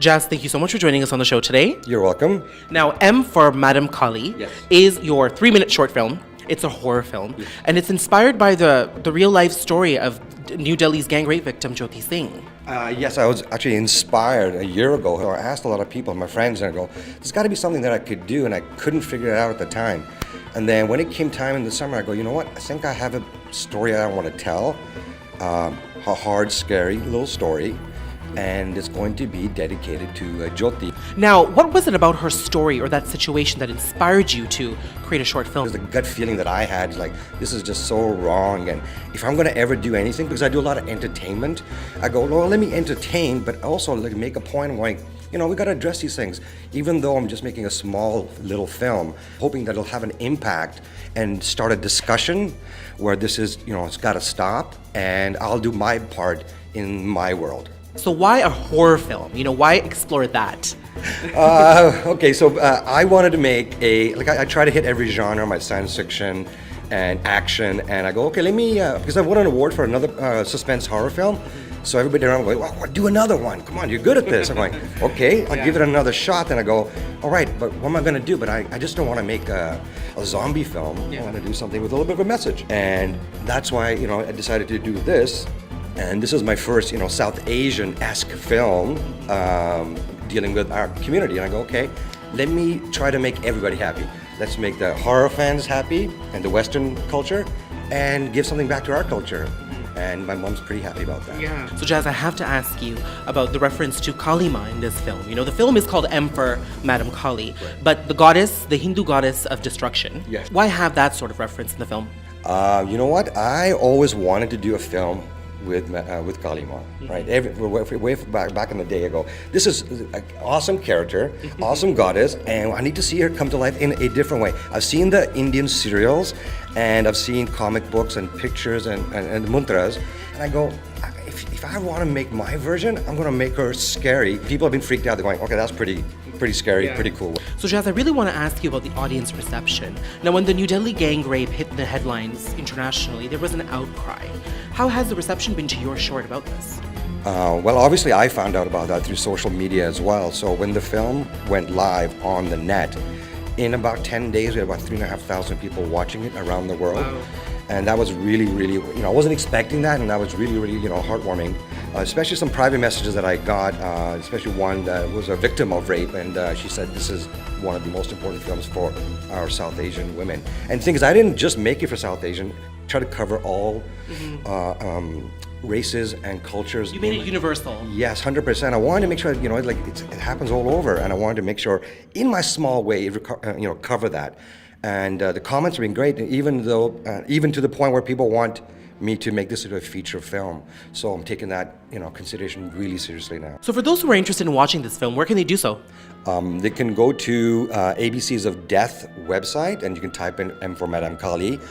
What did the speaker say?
Jazz, thank you so much for joining us on the show today. You're welcome. Now, M for Madam Kali is your 3-minute short film. It's a horror film, and it's inspired by the real-life story of New Delhi's gang rape victim, Jyoti Singh. Yes, I was actually inspired a year ago. I asked a lot of people, my friends, and I go, there's got to be something that I could do, and I couldn't figure it out at the time. And then when it came time in the summer, I go, you know what? I think I have a story I want to tell, a hard, scary little story, and it's going to be dedicated to Jyoti. Now, what was it about her story or that situation that inspired you to create a short film? There's a gut feeling that I had, like, this is just so wrong, and if I'm going to ever do anything, because I do a lot of entertainment, I go, well, let me entertain, but also like make a point of going, you know, we got to address these things. Even though I'm just making a small little film, hoping that it'll have an impact and start a discussion where this is, you know, it's got to stop, and I'll do my part in my world. So why a horror film? You know, why explore that? Okay, so I wanted to make I try to hit every genre, my science fiction and action, and I go, okay, let me, because I won an award for another suspense horror film, so everybody around going, well, do another one, come on, you're good at this. I'm going, okay, I'll give it another shot, and I go, all right, but what am I going to do? But I just don't want to make a zombie film, I want to do something with a little bit of a message, and that's why, you know, I decided to do this. And this is my first, you know, South Asian-esque film dealing with our community. And I go, okay, let me try to make everybody happy. Let's make the horror fans happy and the Western culture, and give something back to our culture. And my mom's pretty happy about that. Yeah. So Jazz, I have to ask you about the reference to Kali Ma in this film. You know, the film is called M for Madam Kali, but the goddess, the Hindu goddess of destruction. Yes. Why have that sort of reference in the film? You know what? I always wanted to do a film with Kali Ma, right? Way back in the day ago. This is an awesome character, awesome goddess, and I need to see her come to life in a different way. I've seen the Indian serials, and I've seen comic books and pictures and mantras, and I go, if I want to make my version, I'm going to make her scary. People have been freaked out. They're going, okay, that's pretty scary, pretty cool. So Jazz, I really want to ask you about the audience reception. Now, when the New Delhi gang rape hit the headlines internationally, there was an outcry. How has the reception been to your short about this? Well, obviously I found out about that through social media as well. So when the film went live on the net, in about 10 days, we had about 3,500 people watching it around the world. Wow. And that was really, really, you know, I wasn't expecting that, and that was really, really, you know, heartwarming. Especially some private messages that I got, especially one that was a victim of rape, and she said this is one of the most important films for our South Asian women. And the thing is, I didn't just make it for South Asian, try to cover all races and cultures. You made it universal. Yes, 100%. I wanted to make sure, you know, like it happens all over, and I wanted to make sure, in my small way, you know, cover that. And the comments have been great, even to the point where people want me to make this into a feature film. So I'm taking that, you know, consideration really seriously now. So for those who are interested in watching this film, where can they do so? They can go to ABC's of Death website, and you can type in M for Madam Kali.